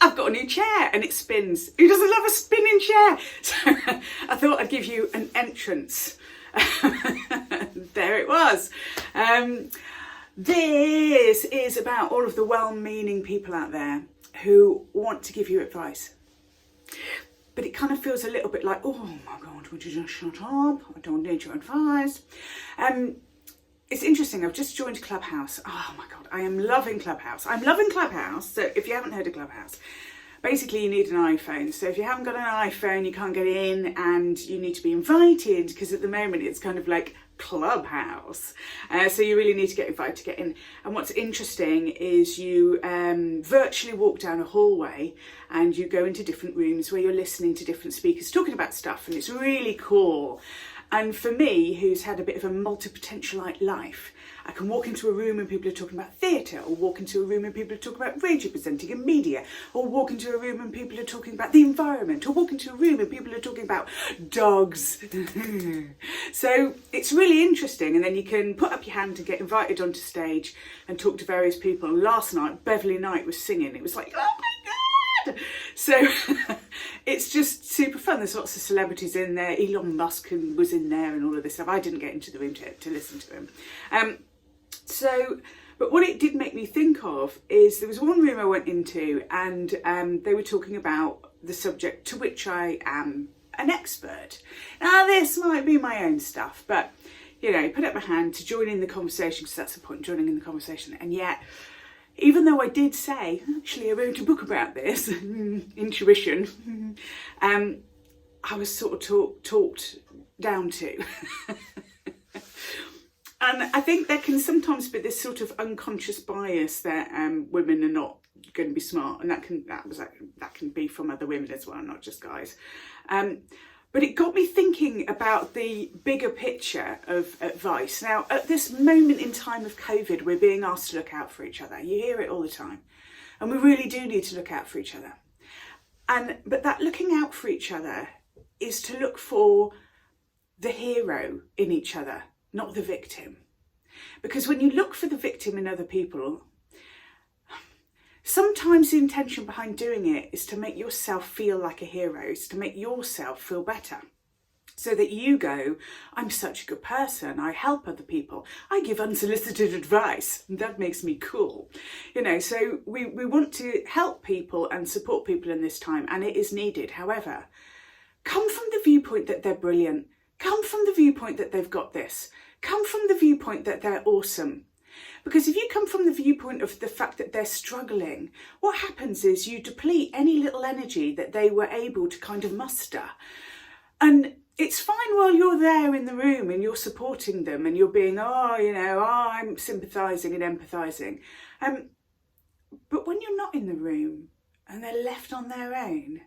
I've got a new chair and it spins. Who doesn't love a spinning chair? So I thought I'd give you an entrance. There it was. This is about all of the well-meaning people out there who want to give you advice. But it kind of feels a little bit like, oh my God, would you just shut up? I don't need your advice. It's interesting, I've just joined Clubhouse. Oh my God, I am loving Clubhouse. I'm loving Clubhouse. So if you haven't heard of Clubhouse, basically you need an iPhone. So if you haven't got an iPhone, you can't get in and you need to be invited, because at the moment it's kind of like Clubhouse. So you really need to get invited to get in. And what's interesting is you virtually walk down a hallway and you go into different rooms where you're listening to different speakers talking about stuff, and it's really cool. And for me, who's had a bit of a multi-potentialite life, I can walk into a room and people are talking about theatre, or walk into a room and people are talking about radio presenting and media, or walk into a room and people are talking about the environment, or walk into a room and people are talking about dogs. So it's really interesting, and then you can put up your hand and get invited onto stage and talk to various people. And last night, Beverly Knight was singing. It was like, oh my God! So it's just super fun. There's lots of celebrities in there. Elon Musk was in there and all of this stuff. I didn't get into the room to listen to him. But what it did make me think of is there was one room I went into, and they were talking about the subject to which I am an expert. Now, this might be my own stuff, but, you know, put up my hand to join in the conversation, because that's the point, joining in the conversation. And yet, even though I did say, actually, I wrote a book about this, intuition, I was sort of talked down to. And I think there can sometimes be this sort of unconscious bias that women are not going to be smart, and that can be from other women as well, not just guys. But it got me thinking about the bigger picture of advice. Now, at this moment in time of COVID, we're being asked to look out for each other. You hear it all the time, and we really do need to look out for each other. But that looking out for each other is to look for the hero in each other, not the victim. Because when you look for the victim in other people, sometimes the intention behind doing it is to make yourself feel like a hero, is to make yourself feel better. So that you go, I'm such a good person, I help other people, I give unsolicited advice, and that makes me cool. You know, so we want to help people and support people in this time, and it is needed. However, come from the viewpoint that they're brilliant, come from the viewpoint that they've got this, come from the viewpoint that they're awesome. Because if you come from the viewpoint of the fact that they're struggling, what happens is you deplete any little energy that they were able to kind of muster. And it's fine while you're there in the room and you're supporting them and you're being, I'm sympathising and empathising. But when you're not in the room and they're left on their own,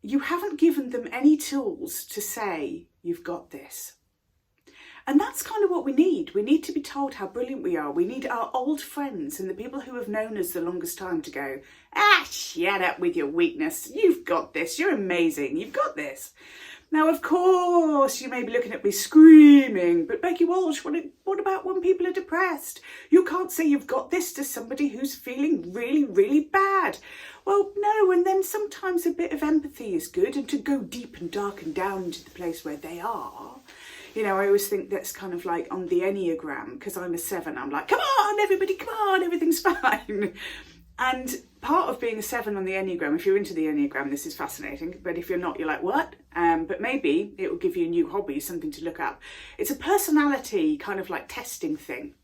you haven't given them any tools to say, you've got this. And that's kind of what we need. We need to be told how brilliant we are. We need our old friends and the people who have known us the longest time to go, shut up with your weakness. You've got this. You're amazing. You've got this. Now, of course, you may be looking at me screaming, but Becky Walsh, what about when people are depressed? You can't say you've got this to somebody who's feeling really, really bad. Well, no, and then sometimes a bit of empathy is good, and to go deep and dark and down into the place where they are. You know, I always think that's kind of like on the Enneagram, because I'm a 7, I'm like, come on, everybody, come on, everything's fine. And part of being a 7 on the Enneagram, if you're into the Enneagram, this is fascinating. But if you're not, you're like, what? But maybe it will give you a new hobby, something to look up. It's a personality kind of like testing thing.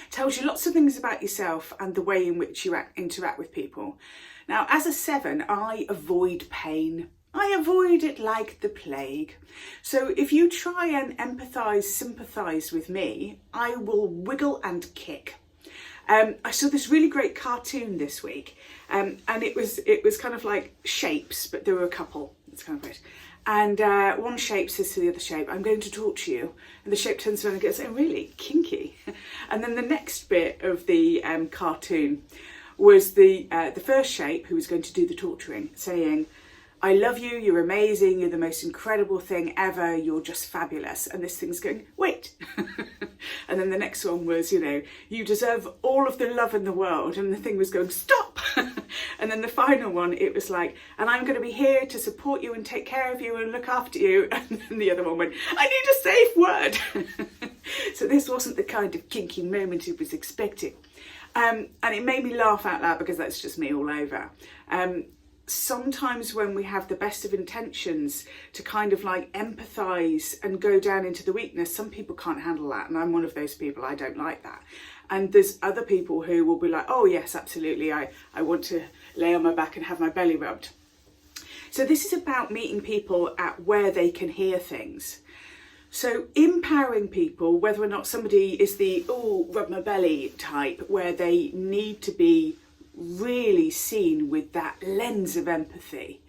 Tells you lots of things about yourself and the way in which you interact with people. Now, as a 7, I avoid pain. I avoid it like the plague. So if you try and empathise, sympathise with me, I will wiggle and kick. I saw this really great cartoon this week, and it was kind of like shapes, but there were a couple. It's kind of weird. And one shape says to the other shape, I'm going to talk to you. And the shape turns around and goes, oh, really? Kinky. And then the next bit of the cartoon was the first shape, who was going to do the torturing, saying, I love you, you're amazing, you're the most incredible thing ever, you're just fabulous. And this thing's going, wait. And then the next one was, you deserve all of the love in the world. And the thing was going, stop. And then the final one, it was like, and I'm going to be here to support you and take care of you and look after you. And then the other one went, I need a safe word. So this wasn't the kind of kinky moment it was expecting. And it made me laugh out loud because that's just me all over. Sometimes when we have the best of intentions to kind of like empathise and go down into the weakness, some people can't handle that. And I'm one of those people, I don't like that. And there's other people who will be like, oh yes, absolutely, I want to lay on my back and have my belly rubbed. So this is about meeting people at where they can hear things. So empowering people, whether or not somebody is the, oh, rub my belly type, where they need to be really seen with that lens of empathy.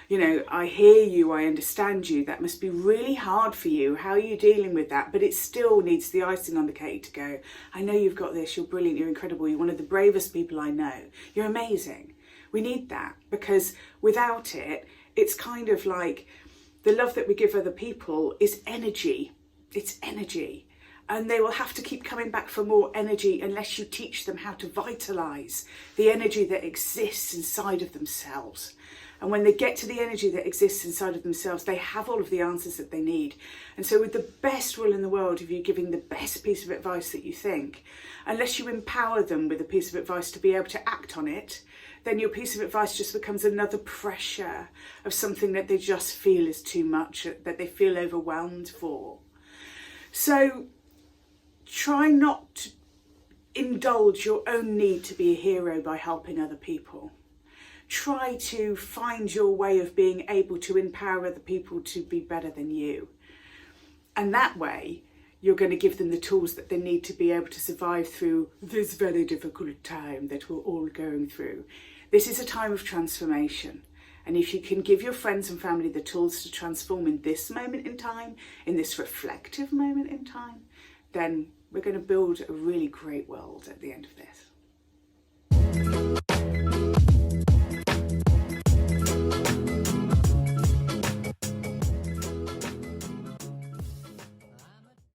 You know, I hear you, I understand you, that must be really hard for you. How are you dealing with that? But it still needs the icing on the cake to go, I know you've got this, you're brilliant, you're incredible, you're one of the bravest people I know. You're amazing. We need that, because without it, it's kind of like the love that we give other people is energy. It's energy. And they will have to keep coming back for more energy unless you teach them how to vitalise the energy that exists inside of themselves. And when they get to the energy that exists inside of themselves, they have all of the answers that they need. And so with the best will in the world of you giving the best piece of advice that you think, unless you empower them with a piece of advice to be able to act on it, then your piece of advice just becomes another pressure of something that they just feel is too much, that they feel overwhelmed for. So try not to indulge your own need to be a hero by helping other people. Try to find your way of being able to empower other people to be better than you. And that way, you're going to give them the tools that they need to be able to survive through this very difficult time that we're all going through. This is a time of transformation. And if you can give your friends and family the tools to transform in this moment in time, in this reflective moment in time, then we're going to build a really great world at the end of this.